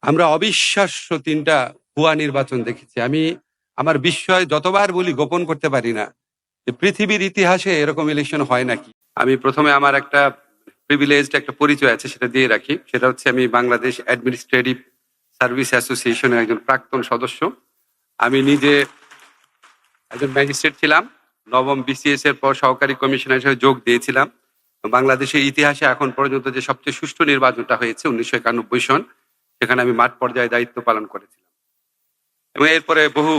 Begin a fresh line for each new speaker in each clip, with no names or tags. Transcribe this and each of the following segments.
আমরা অবিশ্বাস্য ৩ টা ভুয়া নির্বাচন দেখেছি। আমি আমার বিস্ময় যতবার বলি গোপন করতে পারি না যে পৃথিবীর ইতিহাসে এরকম ইলেকশন হয় নাকি? আমি ১ম এ আমার একটা প্রিভিলেজড একটা পরিচয় আছে সেটা দিয়ে রাখি। সেটা হচ্ছে আমি বাংলাদেশ অ্যাডমিনিস্ট্রেটিভ সার্ভিস অ্যাসোসিয়েশনের একজন প্রাক্তন সদস্য। আমি নিজে একজন ম্যাজিস্ট্রেট ছিলাম। ৯ম বিসিএস এর পর সহকারী কমিশনার হিসেবে যোগ দিয়েছিলাম। বাংলাদেশের ইতিহাসে এখন পর্যন্ত যে সবচেয়ে সুষ্ঠু নির্বাচনটা হয়েছে ১৯৯১ সন, সেখানে আমি মাঠ পর্যায়ে দায়িত্ব পালন করেছিলাম। এবং এরপরে বহু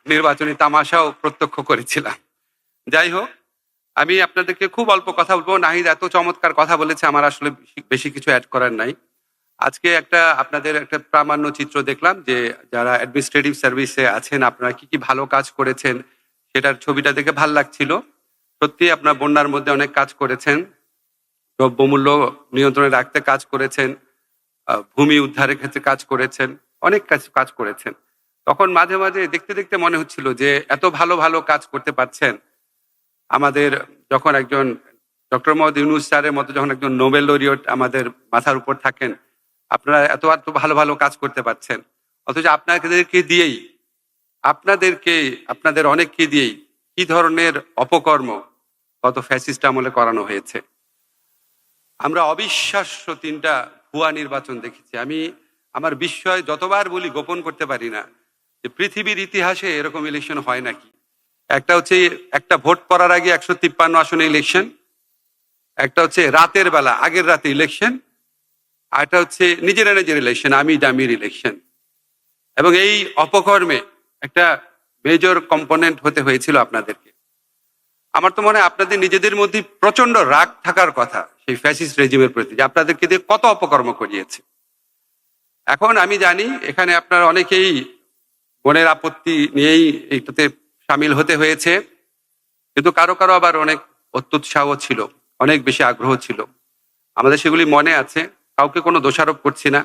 নির্বাচনী তামাশাও প্রত্যক্ষ করেছিলাম। যাই হোক, আমি আপনাদেরকে খুব অল্প কথা বলবো। নাহিদ এত চমৎকার কথা বলেছে, আমার আসলে বেশি কিছু অ্যাড করার নাই। আজকে আপনাদের একটা প্রামাণ্য চিত্র দেখলাম যে যারা অ্যাডমিনিস্ট্রেটিভ সার্ভিসে আছেন আপনারা কি ভালো কাজ করেছেন, সেটার ছবিটা দেখে ভাল লাগছিল। সত্যি আপনারা বন্যার মধ্যে অনেক কাজ করেছেন, দ্রব্যমূল্য নিয়ন্ত্রণে রাখতে কাজ করেছেন, ভূমি উদ্ধারের ক্ষেত্রে কাজ করেছেন, অনেক কাজ করেছেন। তখন মাঝে মাঝে দেখতে দেখতে মনে হচ্ছিল যে এত ভালো ভালো কাজ করতে পারছেন, আমাদের যখন একজন ডক্টর মোহাম্মদ ইউনূস স্যারের মতো যখন একজন নোবেল লরিয়েট আমাদের মাথার উপর থাকেন, আপনারা এত এত ভালো ভালো কাজ করতে পারছেন, অথচ আপনাদের অনেককে দিয়েই কি ধরনের অপকর্ম গত ফ্যাসিস্ট আমলে করানো হয়েছে। আমরা অবিশ্বাস্য ৩ টা ভুয়া নির্বাচন দেখেছি। আমি আমার বিস্ময় যতবার বলি গোপন করতে পারি না যে পৃথিবীর ইতিহাসে এরকম ইলেকশন হয় নাকি। একটা হচ্ছে একটা ভোট পড়ার আগে ১৫৩ আসনে ইলেকশন, একটা হচ্ছে রাতের বেলা আগের রাতে ইলেকশন, আর একটা হচ্ছে নিজের ইলেকশন, আমি ডামির ইলেকশন। এবং এই অপকর্মে একটা মেজর কম্পোনেন্ট হতে হয়েছিল আপনাদেরকে। আমার তো মনে হয় আপনাদের নিজেদের মধ্যে প্রচন্ড রাগ থাকার কথা সেই ফ্যাসিস্ট রেজিমের প্রতি, যে আপনাদেরকে দিয়ে কত অপকর্ম করিয়েছে। এখন আমি জানি এখানে আপনারা অনেকেই মনের আপত্তি নিয়েই এইটাতে সামিল হতে হয়েছে, কিন্তু কারো কারো আবার অনেক অত্যুৎসাহ ছিল, অনেক বেশি আগ্রহ ছিল। আমাদের সেগুলি মনে আছে, কাউকে কোনো দোষারোপ করছি না।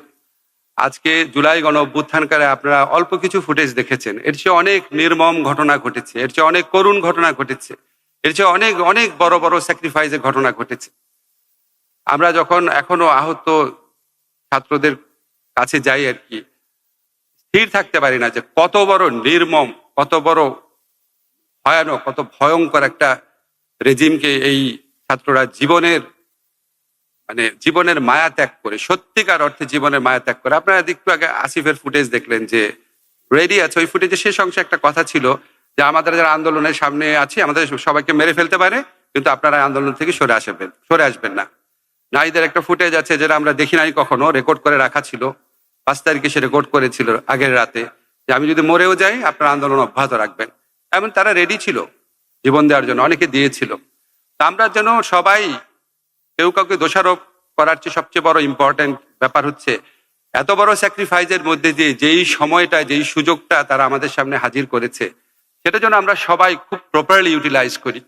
আজকে জুলাই গণ অভ্যুত্থানকালে আপনারা অল্প কিছু ফুটেজ দেখেছেন, এর চেয়ে অনেক নির্মম ঘটনা ঘটেছে, এর চেয়ে অনেক করুণ ঘটনা ঘটেছে, এর চেয়ে অনেক অনেক বড় বড় স্যাক্রিফাইসের ঘটনা ঘটেছে। আমরা যখন এখনো আহত ছাত্রদের কাছে যাই আর কি, স্থির থাকতে পারি না যে কত বড় নির্মম, কত বড় ভয়ানক, কত ভয়ঙ্কর একটা রেজিমকে এই ছাত্ররা জীবনের মায়া ত্যাগ করে, সত্যিকার অর্থে জীবনের মায়া ত্যাগ করে। আপনারা একটু আগে আসিফের ফুটেজ দেখলেন যে রেডি আছে, ওই ফুটেজে শেষ অংশে একটা কথা ছিল যে আমাদের যারা আন্দোলনের সামনে আছি আমাদের সবাইকে মেরে ফেলতে পারে, কিন্তু আপনারা আন্দোলন থেকে সরে আসবেন না। নাহিদের একটা ফুটেজ আছে যেটা আমরা দেখি নাই কখনো, রেকর্ড করে রাখা ছিল, ৫ তারিখে সে রেকর্ড করেছিল আগের রাতে, যে আমি যদি মরেও যাই আপনারা আন্দোলন অব্যাহত রাখবেন। এমন তারা রেডি ছিল জীবন দেওয়ার জন্য, অনেকে দিয়েছিল। তা আমরা যেন সবাই কেউ কাউকে দোষারোপ করার চেয়ে সবচেয়ে বড় ইম্পর্টেন্ট ব্যাপার হচ্ছে এত বড় স্যাক্রিফাইসের মধ্যে দিয়ে যেই সময়টা, যেই সুযোগটা তারা আমাদের সামনে হাজির করেছে, সেটা যেন আমরা সবাই খুব প্রপারলি ইউটিলাইজ করি।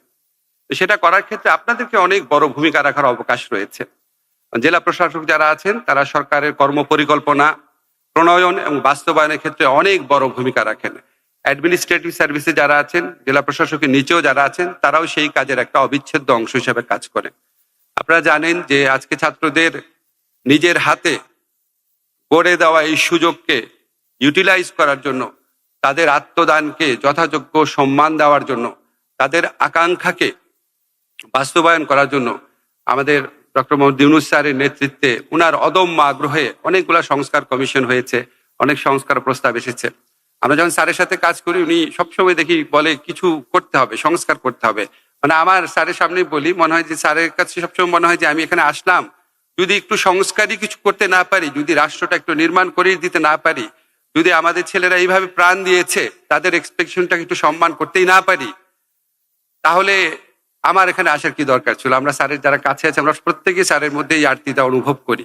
সেটা করার ক্ষেত্রে আপনাদেরকে অনেক বড় ভূমিকা রাখার অবকাশ রয়েছে। জেলা প্রশাসক যারা আছেন তারা সরকারের কর্মপরিকল্পনা প্রণয়ন এবং বাস্তবায়নের ক্ষেত্রে অনেক বড় ভূমিকা রাখেন। অ্যাডমিনিস্ট্রেটিভ সার্ভিসে যারা আছেন, জেলা প্রশাসকের নিচেও যারা আছেন, তারাও সেই কাজের একটা অবিচ্ছেদ্য অংশ হিসেবে কাজ করেন। আপনারা জানেন যে আজকে ছাত্রদের নিজের হাতে গড়ে দেওয়া এই সুযোগকে ইউটিলাইজ করার জন্য, তাদের আত্মদানকে যথাযোগ্য সম্মান দেওয়ার জন্য, তাদের আকাঙ্ক্ষাকে বাস্তবায়ন করার জন্য আমাদের ডক্টর মোহাম্মদ ইউনূস স্যারের নেতৃত্বে উনার অদম্য আগ্রহে অনেকগুলা সংস্কার কমিশন হয়েছে, অনেক সংস্কার প্রস্তাব এসেছে। আমরা যখন স্যারের সাথে কাজ করি উনি সবসময় দেখি বলে কিছু করতে হবে, সংস্কার করতে হবে। মানে আমার স্যারের সামনে বলি, মনে হয় যে স্যারের কাছে সবসময় মনে হয় যে আমি এখানে আসলাম, যদি একটু সংস্কারই কিছু করতে না পারি, যদি রাষ্ট্রটা একটু নির্মাণ করে দিতে না পারি, যদি আমাদের ছেলেরা এইভাবে প্রাণ দিয়েছে তাদের এক্সপেকশনটাকে একটু সম্মান করতেই না পারি, তাহলে আমার এখানে আসার কি দরকার ছিল। আমরা স্যারের যারা কাছে আছে আমরা প্রত্যেকে স্যারের মধ্যে এই আরতিটা অনুভব করি।